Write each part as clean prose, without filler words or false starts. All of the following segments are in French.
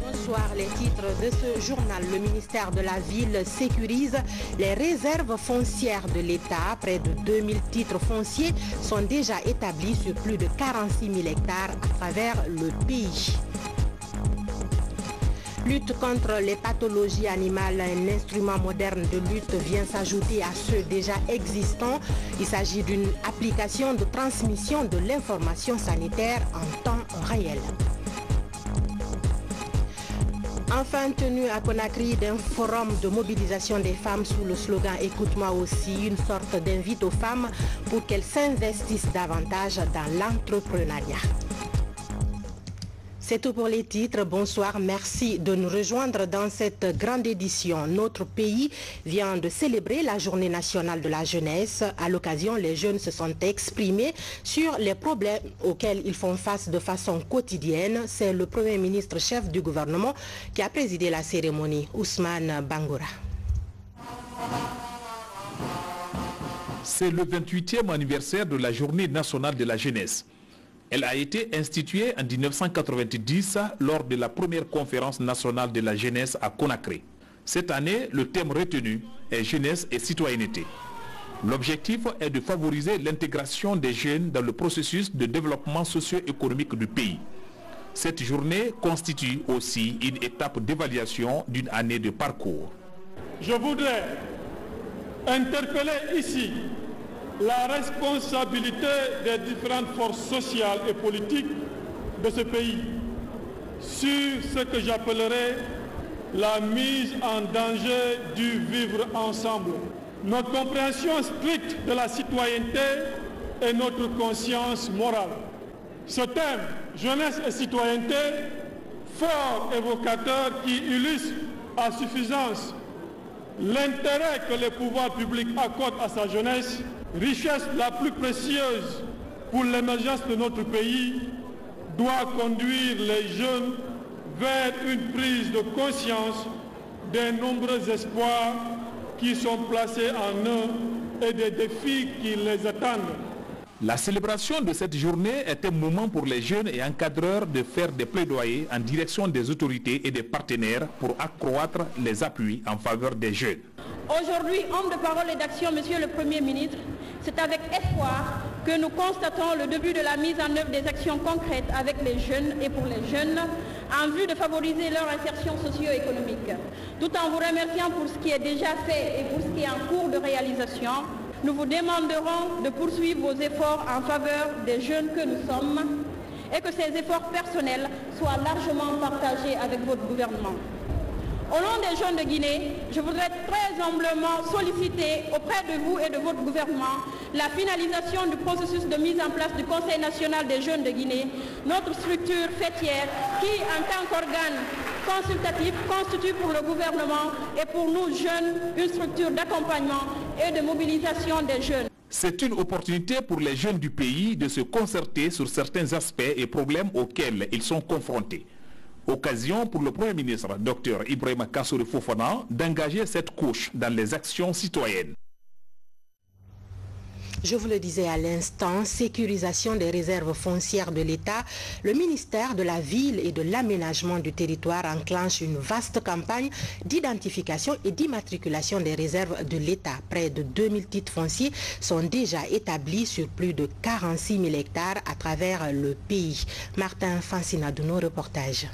Bonsoir, les titres de ce journal. Le ministère de la Ville sécurise les réserves foncières de l'État. Près de 2000 titres fonciers sont déjà établis sur plus de 46 000 hectares à travers le pays. Lutte contre les pathologies animales, un instrument moderne de lutte vient s'ajouter à ceux déjà existants. Il s'agit d'une application de transmission de l'information sanitaire en temps réel. Enfin, tenu à Conakry d'un forum de mobilisation des femmes sous le slogan « Écoute-moi aussi », une sorte d'invite aux femmes pour qu'elles s'investissent davantage dans l'entrepreneuriat. C'est tout pour les titres. Bonsoir, merci de nous rejoindre dans cette grande édition. Notre pays vient de célébrer la Journée nationale de la jeunesse. À l'occasion, les jeunes se sont exprimés sur les problèmes auxquels ils font face de façon quotidienne. C'est le Premier ministre chef du gouvernement qui a présidé la cérémonie, Ousmane Bangoura. C'est le 28e anniversaire de la Journée nationale de la jeunesse. Elle a été instituée en 1990 lors de la première conférence nationale de la jeunesse à Conakry. Cette année, le thème retenu est jeunesse et citoyenneté. L'objectif est de favoriser l'intégration des jeunes dans le processus de développement socio-économique du pays. Cette journée constitue aussi une étape d'évaluation d'une année de parcours. Je voudrais interpeller ici la responsabilité des différentes forces sociales et politiques de ce pays sur ce que j'appellerais la mise en danger du vivre ensemble. Notre compréhension stricte de la citoyenneté et notre conscience morale. Ce thème, jeunesse et citoyenneté, fort évocateur qui illustre à suffisance l'intérêt que les pouvoirs publics accordent à sa jeunesse, richesse la plus précieuse pour l'émergence de notre pays, doit conduire les jeunes vers une prise de conscience des nombreux espoirs qui sont placés en eux et des défis qui les attendent. La célébration de cette journée est un moment pour les jeunes et encadreurs de faire des plaidoyers en direction des autorités et des partenaires pour accroître les appuis en faveur des jeunes. Aujourd'hui, homme de parole et d'action, Monsieur le Premier ministre, c'est avec espoir que nous constatons le début de la mise en œuvre des actions concrètes avec les jeunes et pour les jeunes en vue de favoriser leur insertion socio-économique. Tout en vous remerciant pour ce qui est déjà fait et pour ce qui est en cours de réalisation, nous vous demanderons de poursuivre vos efforts en faveur des jeunes que nous sommes et que ces efforts personnels soient largement partagés avec votre gouvernement. Au nom des jeunes de Guinée, je voudrais très humblement solliciter auprès de vous et de votre gouvernement la finalisation du processus de mise en place du Conseil national des jeunes de Guinée, notre structure fêtière qui, en tant qu'organe consultatif, constitue pour le gouvernement et pour nous jeunes une structure d'accompagnement et de mobilisation des jeunes. C'est une opportunité pour les jeunes du pays de se concerter sur certains aspects et problèmes auxquels ils sont confrontés. Occasion pour le Premier ministre, Dr Ibrahima Kassory Fofana, d'engager cette couche dans les actions citoyennes. Je vous le disais à l'instant, sécurisation des réserves foncières de l'État. Le ministère de la Ville et de l'Aménagement du territoire enclenche une vaste campagne d'identification et d'immatriculation des réserves de l'État. Près de 2000 titres fonciers sont déjà établis sur plus de 46 000 hectares à travers le pays. Martin Fancinadouno, reportage.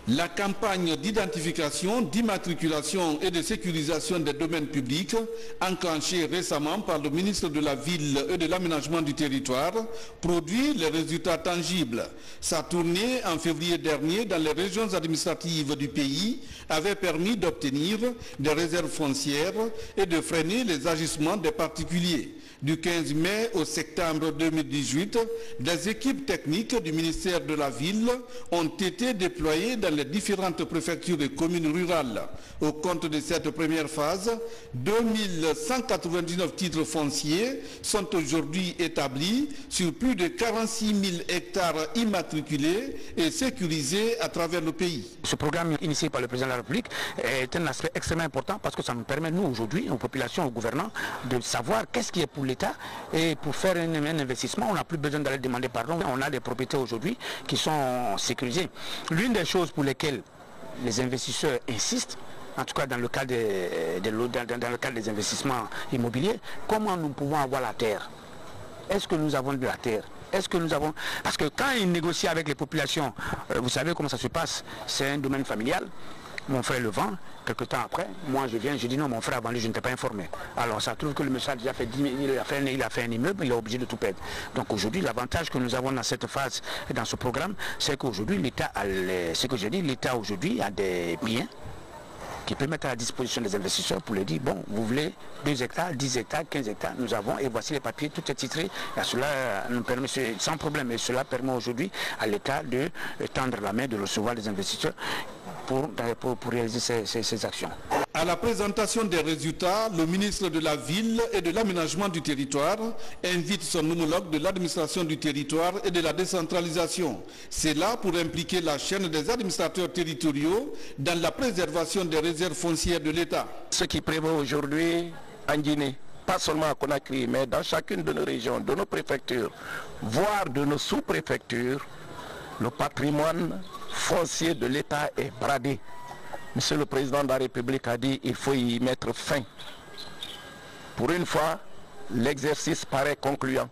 La campagne d'identification, d'immatriculation et de sécurisation des domaines publics, enclenchée récemment par le ministre de la Ville et de l'Aménagement du territoire, produit les résultats tangibles. Sa tournée en février dernier dans les régions administratives du pays avait permis d'obtenir des réserves foncières et de freiner les agissements des particuliers. Du 15 mai au septembre 2018, des équipes techniques du ministère de la Ville ont été déployées dans les différentes préfectures et communes rurales. Au compte de cette première phase, 2199 titres fonciers sont aujourd'hui établis sur plus de 46 000 hectares immatriculés et sécurisés à travers le pays. Ce programme initié par le président de la République est un aspect extrêmement important parce que ça nous permet, nous, aujourd'hui, aux populations, aux gouvernants, de savoir qu'est-ce qui est pour l'État. Et pour faire un investissement, on n'a plus besoin d'aller demander pardon. On a des propriétés aujourd'hui qui sont sécurisées. L'une des choses pour lesquelles les investisseurs insistent, en tout cas dans le cadre des investissements immobiliers, comment nous pouvons avoir la terre? Est-ce que nous avons de la terre? Est-ce que nous avons... Parce que quand ils négocient avec les populations, vous savez comment ça se passe, c'est un domaine familial. Mon frère le vend, quelques temps après, moi je viens, je dis non, mon frère a vendu, je ne t'ai pas informé. Alors ça trouve que le monsieur a déjà fait 10 000, il a fait un immeuble, il est obligé de tout perdre. Donc aujourd'hui, l'avantage que nous avons dans cette phase, dans ce programme, c'est qu'aujourd'hui, l'État a, ce que je dis, l'État aujourd'hui a des biens qui peut mettre à la disposition des investisseurs pour leur dire, bon, vous voulez 2 hectares, 10 hectares, 15 hectares, nous avons, et voici les papiers, tout est titré. Et cela nous permet, sans problème, et cela permet aujourd'hui à l'État de tendre la main, de recevoir les investisseurs pour réaliser ces actions. À la présentation des résultats, le ministre de la Ville et de l'Aménagement du Territoire invite son homologue de l'administration du territoire et de la décentralisation. C'est là pour impliquer la chaîne des administrateurs territoriaux dans la préservation des réserves foncières de l'État. Ce qui prévaut aujourd'hui en Guinée, pas seulement à Conakry, mais dans chacune de nos régions, de nos préfectures, voire de nos sous-préfectures, le patrimoine foncier de l'État est bradé. Monsieur le Président de la République a dit qu'il faut y mettre fin. Pour une fois, l'exercice paraît concluant.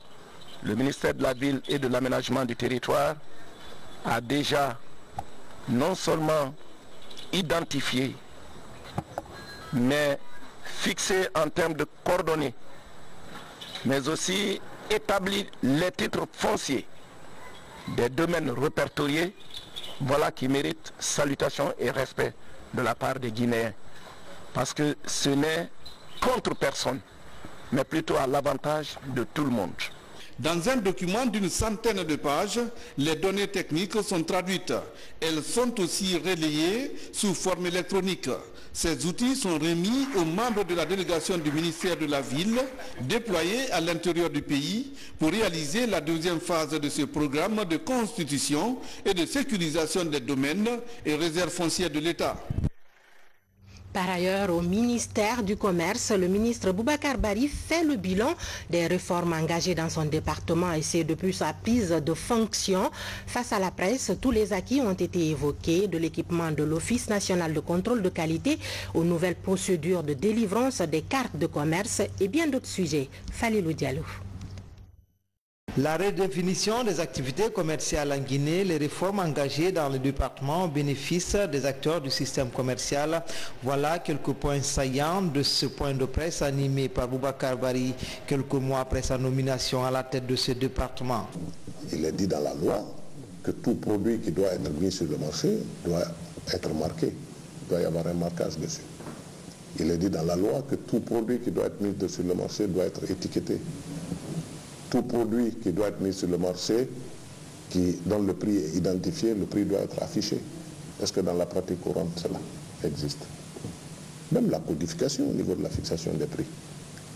Le ministère de la Ville et de l'Aménagement du Territoire a déjà non seulement identifié, mais fixé en termes de coordonnées, mais aussi établi les titres fonciers des domaines répertoriés, voilà qui mérite salutation et respect de la part des Guinéens. Parce que ce n'est contre personne, mais plutôt à l'avantage de tout le monde. Dans un document d'une centaine de pages, les données techniques sont traduites. Elles sont aussi relayées sous forme électronique. Ces outils sont remis aux membres de la délégation du ministère de la Ville, déployés à l'intérieur du pays, pour réaliser la deuxième phase de ce programme de constitution et de sécurisation des domaines et réserves foncières de l'État. Par ailleurs, au ministère du Commerce, le ministre Boubacar Bari fait le bilan des réformes engagées dans son département et c'est depuis sa prise de fonction. Face à la presse, tous les acquis ont été évoqués, de l'équipement de l'Office national de contrôle de qualité aux nouvelles procédures de délivrance des cartes de commerce et bien d'autres sujets. Falilou Diallo. La redéfinition des activités commerciales en Guinée, les réformes engagées dans le département au bénéfice des acteurs du système commercial. Voilà quelques points saillants de ce point de presse animé par Boubacar Bari quelques mois après sa nomination à la tête de ce département. Il est dit dans la loi que tout produit qui doit être mis sur le marché doit être marqué. Il doit y avoir un marquage dessus. Il est dit dans la loi que tout produit qui doit être mis sur le marché doit être étiqueté. Tout produit qui doit être mis sur le marché, dont le prix est identifié, le prix doit être affiché. Est-ce que dans la pratique courante, cela existe? Même la codification au niveau de la fixation des prix.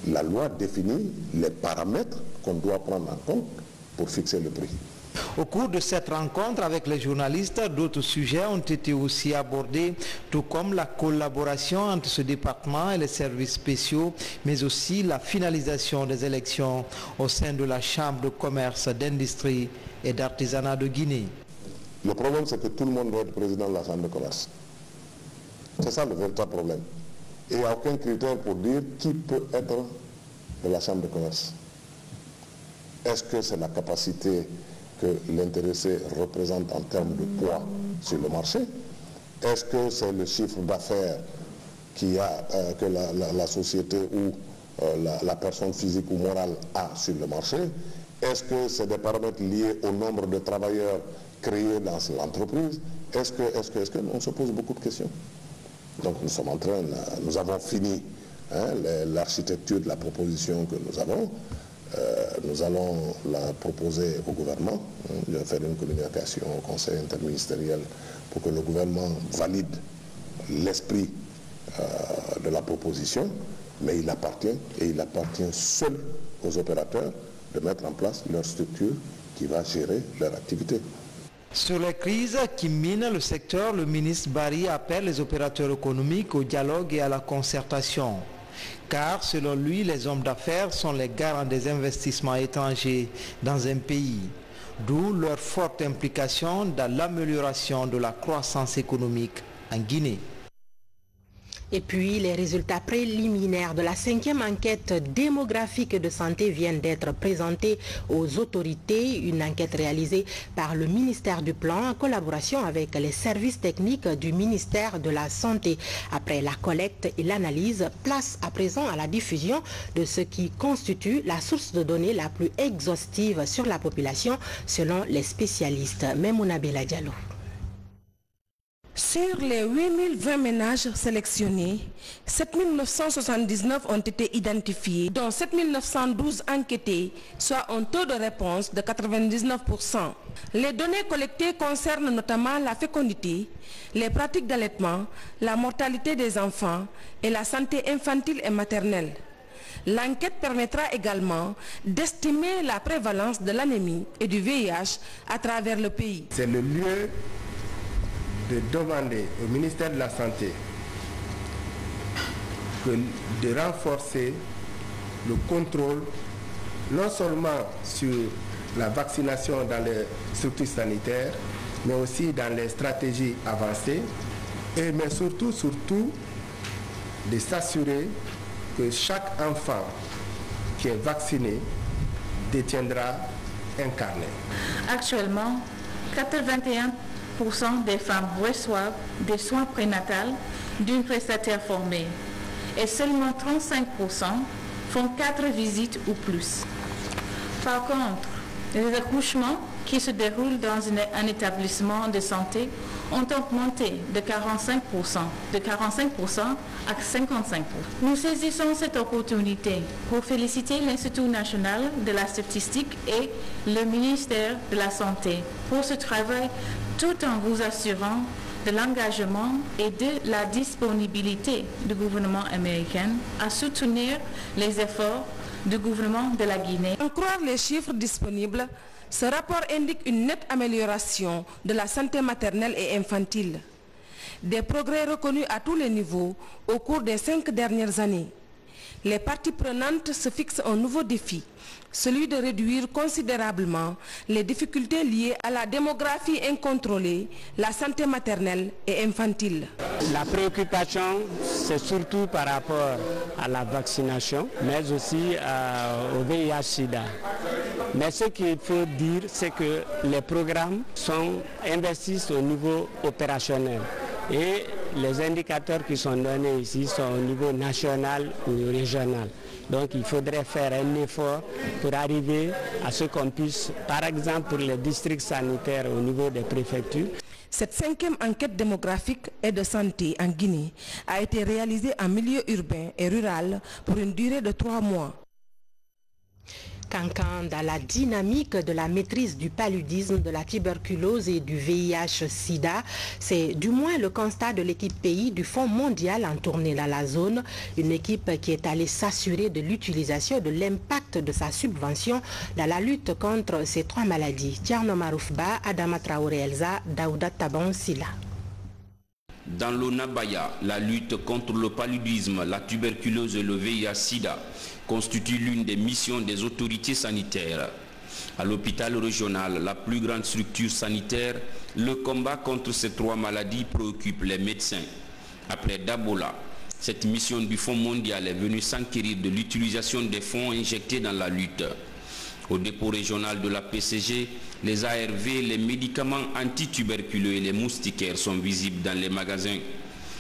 La loi définit les paramètres qu'on doit prendre en compte pour fixer le prix. Au cours de cette rencontre avec les journalistes, d'autres sujets ont été aussi abordés, tout comme la collaboration entre ce département et les services spéciaux, mais aussi la finalisation des élections au sein de la Chambre de commerce, d'industrie et d'artisanat de Guinée. Le problème, c'est que tout le monde doit être président de la Chambre de commerce. C'est ça le véritable problème. Et il n'y a aucun critère pour dire qui peut être de la Chambre de commerce. Est-ce que c'est la capacité que l'intéressé représente en termes de poids sur le marché? Est-ce que c'est le chiffre d'affaires que la société ou la personne physique ou morale a sur le marché? Est-ce que c'est des paramètres liés au nombre de travailleurs créés dans l'entreprise? On se pose beaucoup de questions. Donc nous avons fini l'architecture de la proposition que nous avons. Nous allons la proposer au gouvernement. Je vais faire une communication au Conseil interministériel pour que le gouvernement valide l'esprit de la proposition, mais il appartient seul aux opérateurs de mettre en place leur structure qui va gérer leur activité. Sur les crises qui minent le secteur, le ministre Barry appelle les opérateurs économiques au dialogue et à la concertation. Car selon lui, les hommes d'affaires sont les garants des investissements étrangers dans un pays, d'où leur forte implication dans l'amélioration de la croissance économique en Guinée. Et puis, les résultats préliminaires de la 5e enquête démographique de santé viennent d'être présentés aux autorités. Une enquête réalisée par le ministère du Plan en collaboration avec les services techniques du ministère de la Santé. Après la collecte et l'analyse, place à présent à la diffusion de ce qui constitue la source de données la plus exhaustive sur la population selon les spécialistes. Memouna Bella Diallo. Sur les 8020 ménages sélectionnés, 7979 ont été identifiés, dont 7912 enquêtés, soit un taux de réponse de 99%. Les données collectées concernent notamment la fécondité, les pratiques d'allaitement, la mortalité des enfants et la santé infantile et maternelle. L'enquête permettra également d'estimer la prévalence de l'anémie et du VIH à travers le pays. C'est le lieu de demander au ministère de la Santé de renforcer le contrôle non seulement sur la vaccination dans les structures sanitaires, mais aussi dans les stratégies avancées, mais surtout de s'assurer que chaque enfant qui est vacciné détiendra un carnet. Actuellement, 81% des femmes reçoivent des soins prénatals d'une prestataire formée et seulement 35% font 4 visites ou plus. Par contre, les accouchements qui se déroulent dans un établissement de santé ont augmenté de 45% à 55%. Nous saisissons cette opportunité pour féliciter l'Institut national de la statistique et le ministère de la Santé pour ce travail, tout en vous assurant de l'engagement et de la disponibilité du gouvernement américain à soutenir les efforts du gouvernement de la Guinée. En croire les chiffres disponibles, ce rapport indique une nette amélioration de la santé maternelle et infantile. Des progrès reconnus à tous les niveaux au cours des 5 dernières années. Les parties prenantes se fixent un nouveau défi, celui de réduire considérablement les difficultés liées à la démographie incontrôlée, la santé maternelle et infantile. La préoccupation, c'est surtout par rapport à la vaccination, mais aussi au VIH-Sida. Mais ce qu'il faut dire, c'est que les programmes investissent au niveau opérationnel. Et les indicateurs qui sont donnés ici sont au niveau national ou régional. Donc il faudrait faire un effort pour arriver à ce qu'on puisse, par exemple pour les districts sanitaires au niveau des préfectures. Cette 5e enquête démographique et de santé en Guinée a été réalisée en milieu urbain et rural pour une durée de 3 mois. Cancan dans la dynamique de la maîtrise du paludisme, de la tuberculose et du VIH-Sida. C'est du moins le constat de l'équipe pays du Fonds mondial en tournée dans la zone. Une équipe qui est allée s'assurer de l'utilisation et de l'impact de sa subvention dans la lutte contre ces 3 maladies. Tierno Maroufba, Adama Traoré Elza, Daouda Taban Silla. Dans l'Onabaya, la lutte contre le paludisme, la tuberculose et le VIH-Sida constitue l'une des missions des autorités sanitaires. À l'hôpital régional, la plus grande structure sanitaire, le combat contre ces 3 maladies préoccupe les médecins. Après Dabola, cette mission du Fonds mondial est venue s'enquérir de l'utilisation des fonds injectés dans la lutte. Au dépôt régional de la PCG, les ARV, les médicaments antituberculeux et les moustiquaires sont visibles dans les magasins.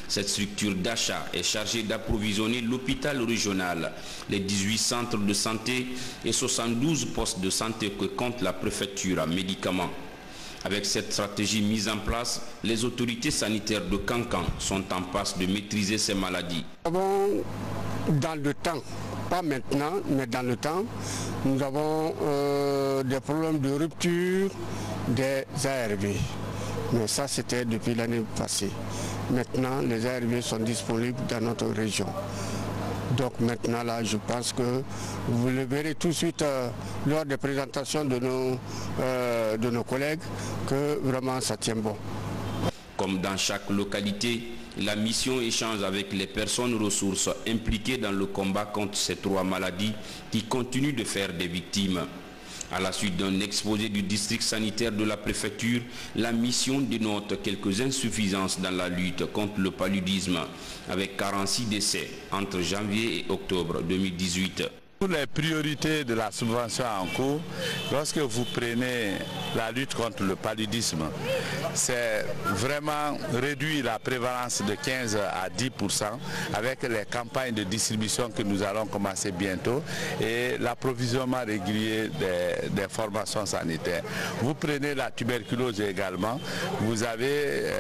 Cette structure d'achat est chargée d'approvisionner l'hôpital régional, les 18 centres de santé et 72 postes de santé que compte la préfecture à médicaments. Avec cette stratégie mise en place, les autorités sanitaires de Cancan sont en passe de maîtriser ces maladies. Nous avons dans le temps, pas maintenant, mais dans le temps, nous avons des problèmes de rupture des ARV. Mais ça, c'était depuis l'année passée. Maintenant, les ARV sont disponibles dans notre région. Donc maintenant, là, je pense que vous le verrez tout de suite lors des présentations de nos collègues, que vraiment ça tient bon. Comme dans chaque localité, la mission échange avec les personnes ressources impliquées dans le combat contre ces 3 maladies qui continuent de faire des victimes. À la suite d'un exposé du district sanitaire de la préfecture, la mission dénote quelques insuffisances dans la lutte contre le paludisme, avec 46 décès entre janvier et octobre 2018. Pour les priorités de la subvention en cours, lorsque vous prenez la lutte contre le paludisme, c'est vraiment réduire la prévalence de 15 à 10% avec les campagnes de distribution que nous allons commencer bientôt et l'approvisionnement régulier des formations sanitaires. Vous prenez la tuberculose également, vous avez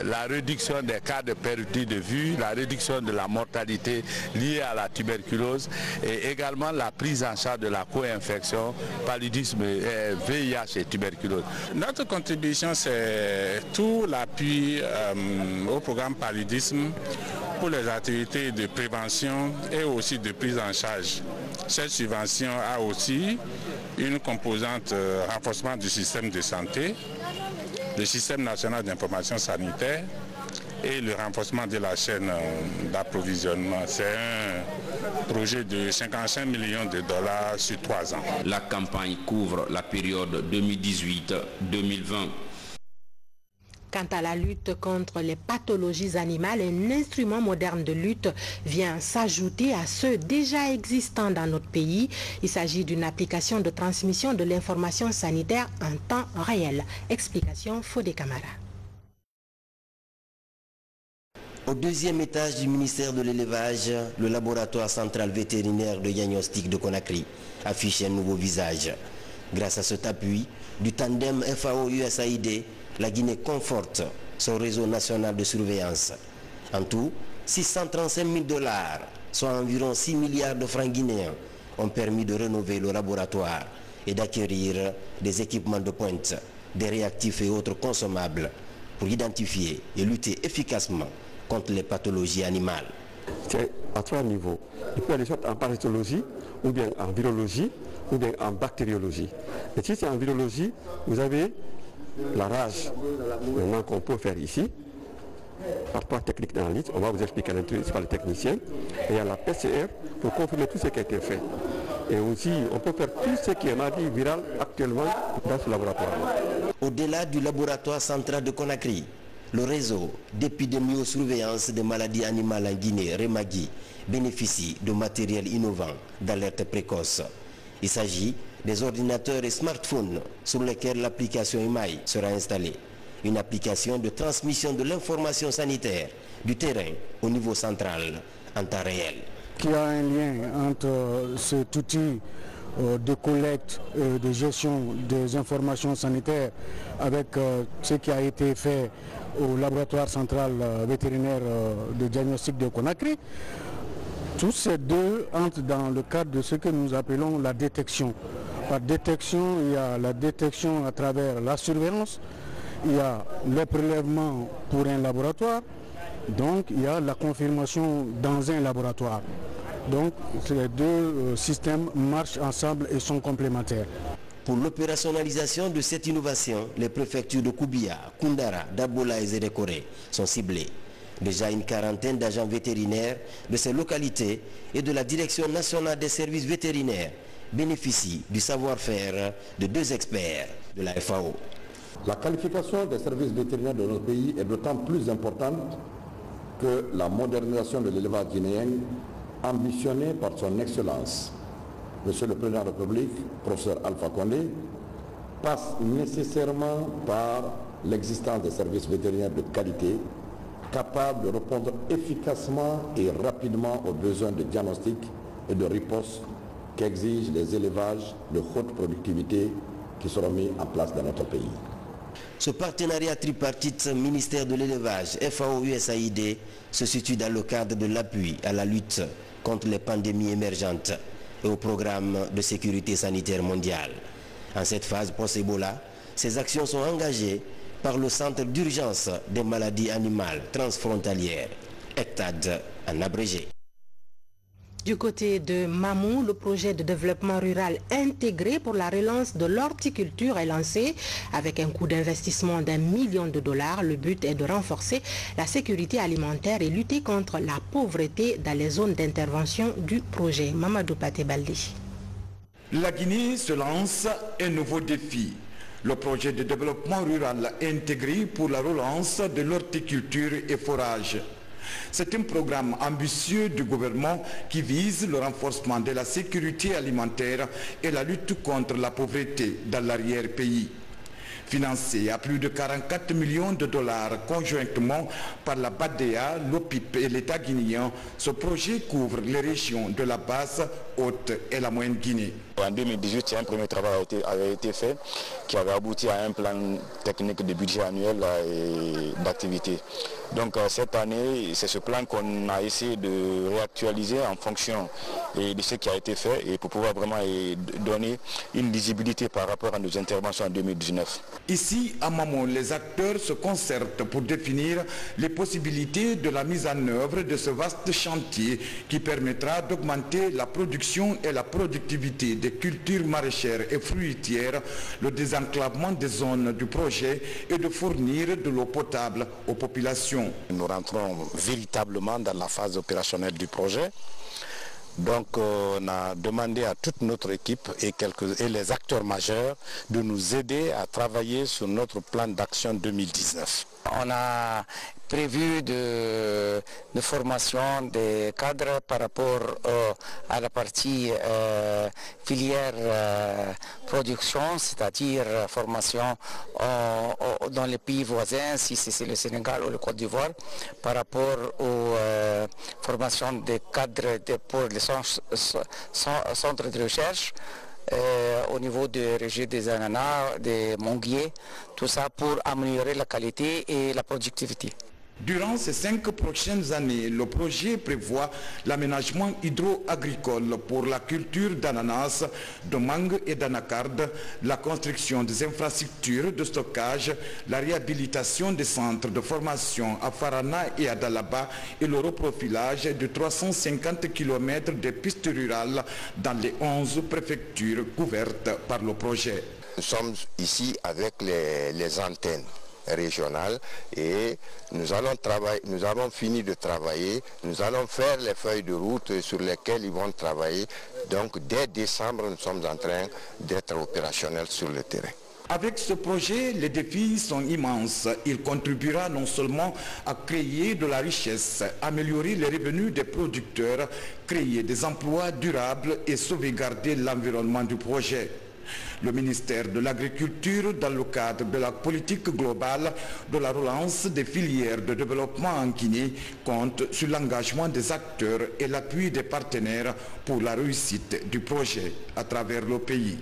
la réduction des cas de perte de vue, la réduction de la mortalité liée à la tuberculose et également la prise en charge de la co-infection, paludisme, VIH et tuberculose. Notre contribution, c'est tout l'appui au programme paludisme pour les activités de prévention et aussi de prise en charge. Cette subvention a aussi une composante renforcement du système de santé, le système national d'information sanitaire et le renforcement de la chaîne d'approvisionnement. C'est un projet de 55 millions de dollars sur 3 ans. La campagne couvre la période 2018-2020. Quant à la lutte contre les pathologies animales, un instrument moderne de lutte vient s'ajouter à ceux déjà existants dans notre pays. Il s'agit d'une application de transmission de l'information sanitaire en temps réel. Explication Fodé Camara. Au 2e étage du ministère de l'élevage, le laboratoire central vétérinaire de diagnostic de Conakry affiche un nouveau visage. Grâce à cet appui du tandem FAO-USAID, la Guinée conforte son réseau national de surveillance. En tout, 635 000 $, soit environ 6 milliards de francs guinéens, ont permis de rénover le laboratoire et d'acquérir des équipements de pointe, des réactifs et autres consommables pour identifier et lutter efficacement contre les pathologies animales. C'est à 3 niveaux. Il peut aller soit en parasitologie, ou bien en virologie, ou bien en bactériologie. Et si c'est en virologie, vous avez la rage, maintenant qu'on peut faire ici, par 3 techniques d'analyse, on va vous expliquer par les techniciens. Et il y a la PCR pour confirmer tout ce qui a été fait. Et aussi, on peut faire tout ce qui est maladie virale actuellement dans ce laboratoire. Au-delà du laboratoire central de Conakry, le réseau d'épidémiosurveillance des maladies animales en Guinée, Remagui, bénéficie de matériel innovant d'alerte précoce. Il s'agit des ordinateurs et smartphones sur lesquels l'application EMAI sera installée. Une application de transmission de l'information sanitaire du terrain au niveau central en temps réel. Il y a un lien entre cet outil de collecte, de gestion des informations sanitaires avec ce qui a été fait au laboratoire central vétérinaire de diagnostic de Conakry. Tous ces deux entrent dans le cadre de ce que nous appelons la détection. Par détection, il y a la détection à travers la surveillance, il y a le prélèvement pour un laboratoire, donc il y a la confirmation dans un laboratoire. Donc les deux systèmes marchent ensemble et sont complémentaires. Pour l'opérationnalisation de cette innovation, les préfectures de Koubia, Koundara, Dabola et Zérékoré sont ciblées. Déjà une quarantaine d'agents vétérinaires de ces localités et de la Direction nationale des services vétérinaires bénéficient du savoir-faire de 2 experts de la FAO. La qualification des services vétérinaires de notre pays est d'autant plus importante que la modernisation de l'élevage guinéen, ambitionnée par son Excellence, Monsieur le Président de la République, professeur Alpha Condé, passe nécessairement par l'existence des services vétérinaires de qualité, capables de répondre efficacement et rapidement aux besoins de diagnostic et de riposte qu'exigent les élevages de haute productivité qui seront mis en place dans notre pays. Ce partenariat tripartite ministère de l'élevage, FAO-USAID se situe dans le cadre de l'appui à la lutte contre les pandémies émergentes et au programme de sécurité sanitaire mondiale. En cette phase post-Ebola, ces actions sont engagées par le Centre d'urgence des maladies animales transfrontalières, ECTAD en abrégé. Du côté de Mamou, le projet de développement rural intégré pour la relance de l'horticulture est lancé avec un coût d'investissement d'1 million de dollars. Le but est de renforcer la sécurité alimentaire et lutter contre la pauvreté dans les zones d'intervention du projet. Mamadou Paté Baldi. La Guinée se lance un nouveau défi. Le projet de développement rural intégré pour la relance de l'horticulture et forage. C'est un programme ambitieux du gouvernement qui vise le renforcement de la sécurité alimentaire et la lutte contre la pauvreté dans l'arrière-pays. Financé à plus de 44 millions de dollars conjointement par la BADEA, l'OPIP et l'État guinéen, ce projet couvre les régions de la basse, haute et la moyenne Guinée. En 2018, un premier travail avait été fait qui avait abouti à un plan technique de budget annuel et d'activité. Donc cette année, c'est ce plan qu'on a essayé de réactualiser en fonction de ce qui a été fait et pour pouvoir vraiment donner une lisibilité par rapport à nos interventions en 2019. Ici, à Mamou, les acteurs se concertent pour définir les possibilités de la mise en œuvre de ce vaste chantier qui permettra d'augmenter la production et la productivité des cultures maraîchères et fruitières, le désenclavement des zones du projet et de fournir de l'eau potable aux populations. Nous rentrons véritablement dans la phase opérationnelle du projet. Donc on a demandé à toute notre équipe et les acteurs majeurs de nous aider à travailler sur notre plan d'action 2019. On a prévu de formation des cadres par rapport à la partie filière production, c'est-à-dire formation dans les pays voisins, si c'est le Sénégal ou le Côte d'Ivoire, par rapport aux formations des cadres pour les centres de recherche. Au niveau de région des ananas, des manguiers, tout ça pour améliorer la qualité et la productivité. Durant ces 5 prochaines années, le projet prévoit l'aménagement hydro-agricole pour la culture d'ananas, de mangue et d'anacarde, la construction des infrastructures de stockage, la réhabilitation des centres de formation à Farana et à Dalaba et le reprofilage de 350 km de pistes rurales dans les 11 préfectures couvertes par le projet. Nous sommes ici avec les antennes régionales et nous avons fini de travailler, nous allons faire les feuilles de route sur lesquelles ils vont travailler. Donc dès décembre, nous sommes en train d'être opérationnels sur le terrain. Avec ce projet, les défis sont immenses. Il contribuera non seulement à créer de la richesse, améliorer les revenus des producteurs, créer des emplois durables et sauvegarder l'environnement du projet. Le ministère de l'Agriculture, dans le cadre de la politique globale de la relance des filières de développement en Guinée, compte sur l'engagement des acteurs et l'appui des partenaires pour la réussite du projet à travers le pays.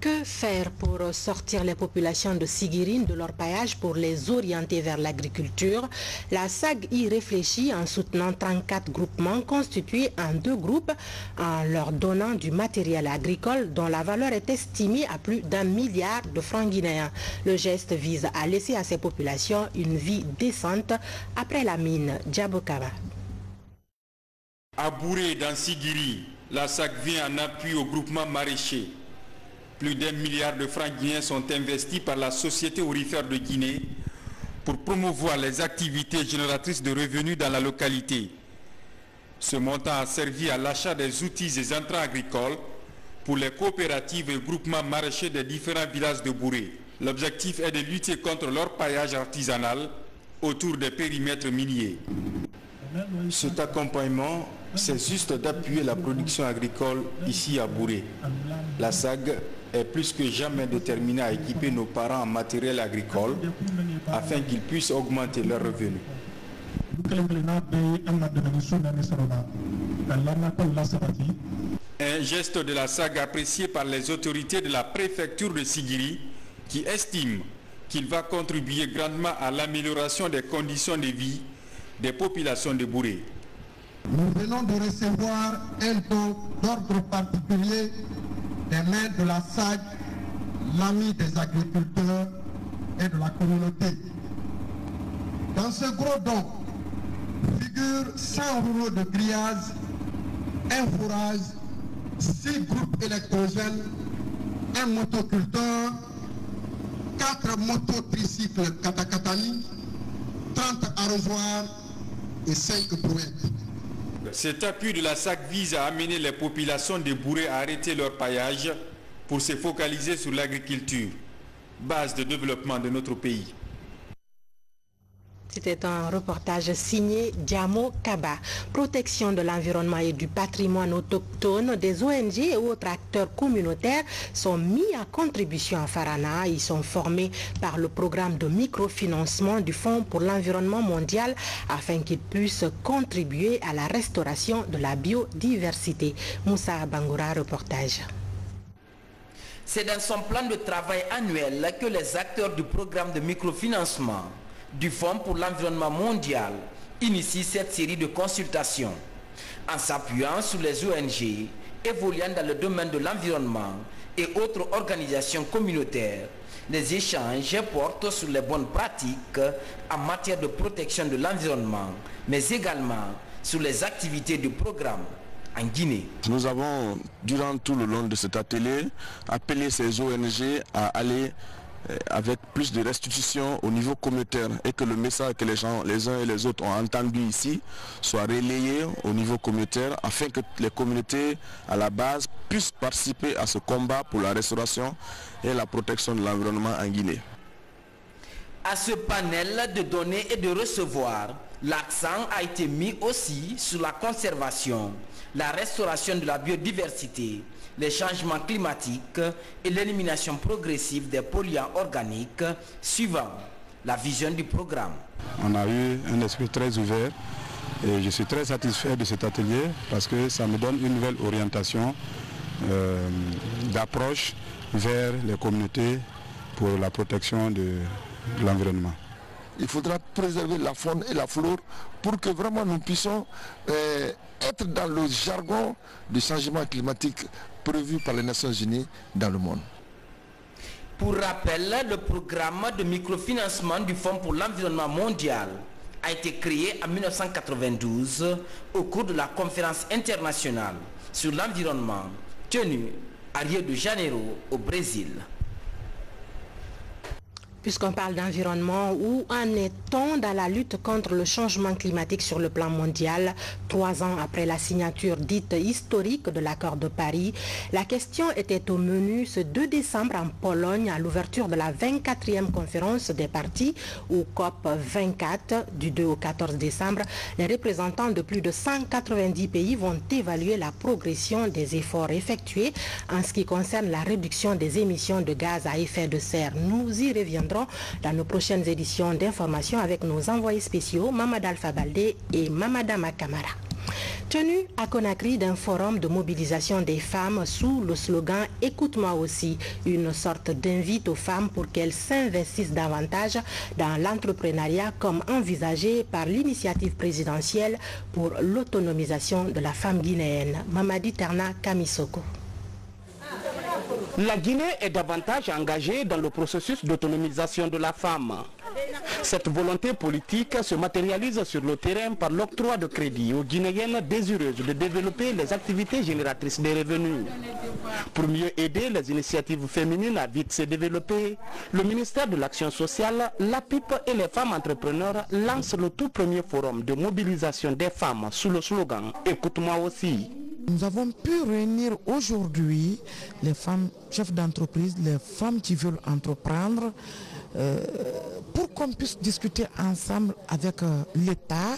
Que faire pour sortir les populations de Sigirine de leur paillage pour les orienter vers l'agriculture? La SAG y réfléchit en soutenant 34 groupements constitués en 2 groupes en leur donnant du matériel agricole dont la valeur est estimée à plus d'1 milliard de francs guinéens. Le geste vise à laisser à ces populations une vie décente après la mine Djabokaba. À Bouré, dans Sigiri, la SAG vient en appui au groupement maraîcher. Plus d'1 milliard de francs guinéens sont investis par la Société aurifère de Guinée pour promouvoir les activités génératrices de revenus dans la localité. Ce montant a servi à l'achat des outils et intrants agricoles pour les coopératives et groupements maraîchers des différents villages de Bouré. L'objectif est de lutter contre l'orpaillage artisanal autour des périmètres miniers. Cet accompagnement, c'est juste d'appuyer la production agricole ici à Bouré. La SAG est plus que jamais déterminée à équiper nos parents en matériel agricole afin qu'ils puissent augmenter leurs revenus. Un geste de la SAG apprécié par les autorités de la préfecture de Sigiri qui estiment qu'il va contribuer grandement à l'amélioration des conditions de vie des populations de Bouré. Nous venons de recevoir un don d'ordre particulier des mains de la SAG, l'ami des agriculteurs et de la communauté. Dans ce gros don figurent 100 rouleaux de grillage, un fourrage, 6 groupes électrogènes, un motoculteur, 4 mototricycles Katakatani, 30 arrosoirs et 5 brouettes. Cet appui de la SAC vise à amener les populations de Bouré à arrêter leur paillage pour se focaliser sur l'agriculture, base de développement de notre pays. C'était un reportage signé Diamo Kaba. Protection de l'environnement et du patrimoine autochtone, des ONG et autres acteurs communautaires sont mis à contribution à Farana. Ils sont formés par le programme de microfinancement du Fonds pour l'environnement mondial afin qu'ils puissent contribuer à la restauration de la biodiversité. Moussa Bangoura, reportage. C'est dans son plan de travail annuel que les acteurs du programme de microfinancement du Fonds pour l'environnement mondial initie cette série de consultations en s'appuyant sur les ONG évoluant dans le domaine de l'environnement et autres organisations communautaires. Les échanges portent sur les bonnes pratiques en matière de protection de l'environnement, mais également sur les activités du programme en Guinée. Nous avons, durant tout le long de cet atelier, appelé ces ONG à aller avec plus de restitution au niveau communautaire et que le message que les gens, les uns et les autres ont entendu ici soit relayé au niveau communautaire afin que les communautés à la base puissent participer à ce combat pour la restauration et la protection de l'environnement en Guinée. À ce panel de donner et de recevoir, l'accent a été mis aussi sur la conservation, la restauration de la biodiversité, les changements climatiques et l'élimination progressive des polluants organiques suivant la vision du programme. On a eu un esprit très ouvert et je suis très satisfait de cet atelier parce que ça me donne une nouvelle orientation d'approche vers les communautés pour la protection de l'environnement. Il faudra préserver la faune et la flore pour que vraiment nous puissions être dans le jargon du changement climatique prévu par les Nations Unies dans le monde. Pour rappel, le programme de microfinancement du Fonds pour l'environnement mondial a été créé en 1992 au cours de la conférence internationale sur l'environnement tenue à Rio de Janeiro au Brésil. Puisqu'on parle d'environnement, où en est-on dans la lutte contre le changement climatique sur le plan mondial, 3 ans après la signature dite historique de l'accord de Paris? La question était au menu ce 2 décembre en Pologne à l'ouverture de la 24e conférence des partis ou COP 24 du 2 au 14 décembre. Les représentants de plus de 190 pays vont évaluer la progression des efforts effectués en ce qui concerne la réduction des émissions de gaz à effet de serre. Nous y reviendrons dans nos prochaines éditions d'information avec nos envoyés spéciaux Mamad Alpha Baldé et Mamada Makamara. Tenu à Conakry d'un forum de mobilisation des femmes sous le slogan « Écoute-moi aussi », une sorte d'invite aux femmes pour qu'elles s'investissent davantage dans l'entrepreneuriat comme envisagé par l'initiative présidentielle pour l'autonomisation de la femme guinéenne. Mamadi Terna Kamisoko. La Guinée est davantage engagée dans le processus d'autonomisation de la femme. Cette volonté politique se matérialise sur le terrain par l'octroi de crédits aux Guinéennes désireuses de développer les activités génératrices de revenus. Pour mieux aider les initiatives féminines à vite se développer, le ministère de l'Action sociale, l'APIP et les femmes entrepreneurs lancent le tout premier forum de mobilisation des femmes sous le slogan « Écoute-moi aussi ». Nous avons pu réunir aujourd'hui les femmes chefs d'entreprise, les femmes qui veulent entreprendre, pour qu'on puisse discuter ensemble avec l'État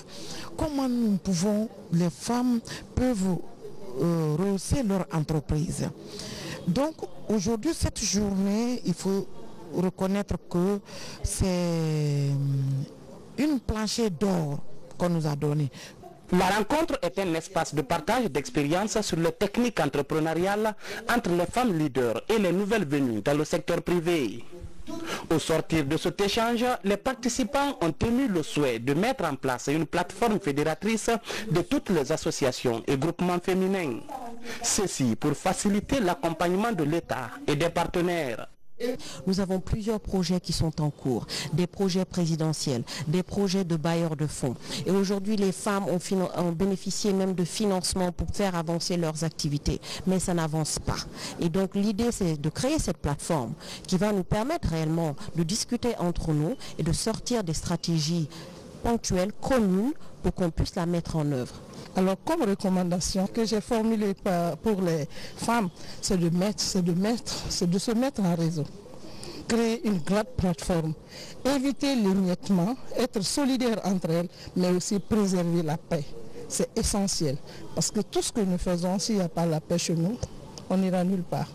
comment nous pouvons, les femmes peuvent rehausser leur entreprise. Donc aujourd'hui, cette journée, il faut reconnaître que c'est une planchée d'or qu'on nous a donnée. La rencontre est un espace de partage d'expériences sur les techniques entrepreneuriales entre les femmes leaders et les nouvelles venues dans le secteur privé. Au sortir de cet échange, les participants ont émis le souhait de mettre en place une plateforme fédératrice de toutes les associations et groupements féminins. Ceci pour faciliter l'accompagnement de l'État et des partenaires. Nous avons plusieurs projets qui sont en cours, des projets présidentiels, des projets de bailleurs de fonds. Et aujourd'hui, les femmes ont bénéficié même de financement pour faire avancer leurs activités, mais ça n'avance pas. Et donc l'idée, c'est de créer cette plateforme qui va nous permettre réellement de discuter entre nous et de sortir des stratégies ponctuelles, communes, pour qu'on puisse la mettre en œuvre. Alors, comme recommandation que j'ai formulée pour les femmes, c'est de se mettre en réseau, créer une grande plateforme, éviter l'émiettement, être solidaire entre elles, mais aussi préserver la paix. C'est essentiel, parce que tout ce que nous faisons, s'il n'y a pas la paix chez nous, on n'ira nulle part.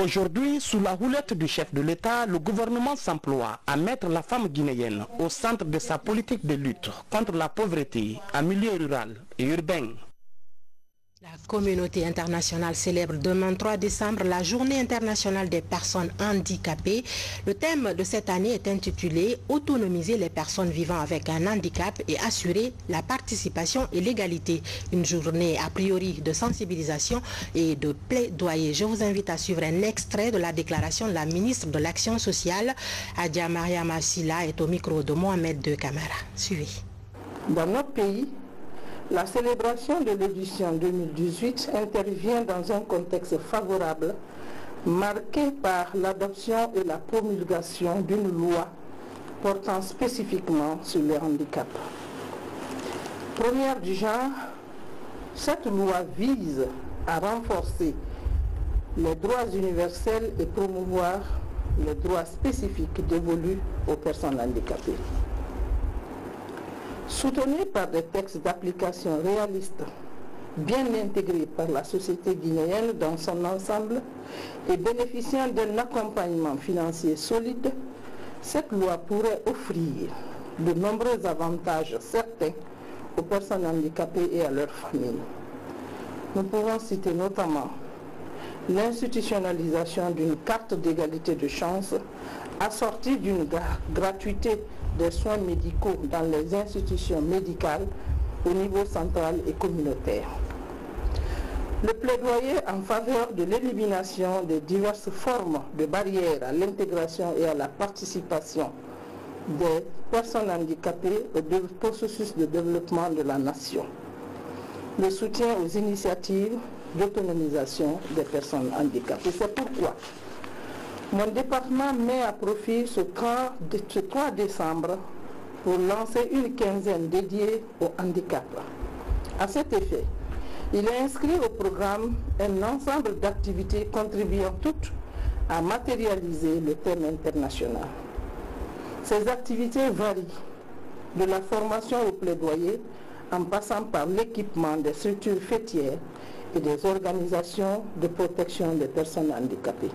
Aujourd'hui, sous la houlette du chef de l'État, le gouvernement s'emploie à mettre la femme guinéenne au centre de sa politique de lutte contre la pauvreté en milieu rural et urbain. La communauté internationale célèbre demain 3 décembre la Journée internationale des personnes handicapées. Le thème de cette année est intitulé « Autonomiser les personnes vivant avec un handicap et assurer la participation et l'égalité ». Une journée a priori de sensibilisation et de plaidoyer. Je vous invite à suivre un extrait de la déclaration de la ministre de l'Action sociale. Adja Mariama Silla est au micro de Mohamed II Camara. Suivez. Dans notre pays, la célébration de l'édition 2018 intervient dans un contexte favorable, marqué par l'adoption et la promulgation d'une loi portant spécifiquement sur le handicap. Première du genre, cette loi vise à renforcer les droits universels et promouvoir les droits spécifiques dévolus aux personnes handicapées. Soutenue par des textes d'application réalistes, bien intégrés par la société guinéenne dans son ensemble et bénéficiant d'un accompagnement financier solide, cette loi pourrait offrir de nombreux avantages certains aux personnes handicapées et à leurs familles. Nous pouvons citer notamment l'institutionnalisation d'une carte d'égalité de chance assortie d'une gratuité des soins médicaux dans les institutions médicales au niveau central et communautaire. Le plaidoyer en faveur de l'élimination des diverses formes de barrières à l'intégration et à la participation des personnes handicapées au processus de développement de la nation. Le soutien aux initiatives d'autonomisation des personnes handicapées. C'est pourquoi mon département met à profit ce 3 décembre pour lancer une quinzaine dédiée au handicap. À cet effet, il est inscrit au programme un ensemble d'activités contribuant toutes à matérialiser le thème international. Ces activités varient de la formation au plaidoyer en passant par l'équipement des structures fêtières et des organisations de protection des personnes handicapées.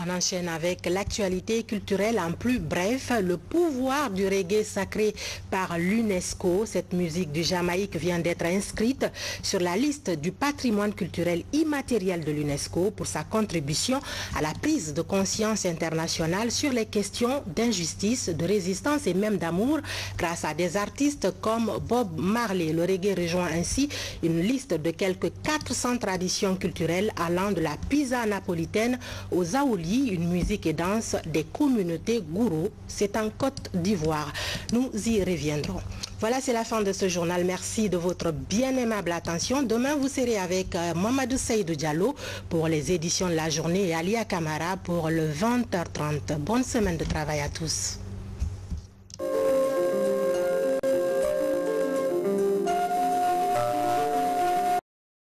On enchaîne avec l'actualité culturelle en plus bref, le pouvoir du reggae sacré par l'UNESCO. Cette musique du Jamaïque vient d'être inscrite sur la liste du patrimoine culturel immatériel de l'UNESCO pour sa contribution à la prise de conscience internationale sur les questions d'injustice, de résistance et même d'amour grâce à des artistes comme Bob Marley. Le reggae rejoint ainsi une liste de quelques 400 traditions culturelles allant de la pizza napolitaine aux aoulis, une musique et danse des communautés gourou. C'est en Côte d'Ivoire. Nous y reviendrons. Voilà, c'est la fin de ce journal. Merci de votre bien aimable attention. Demain, vous serez avec Mamadou Seydou Diallo pour les éditions de la journée et Alia Camara pour le 20h30. Bonne semaine de travail à tous.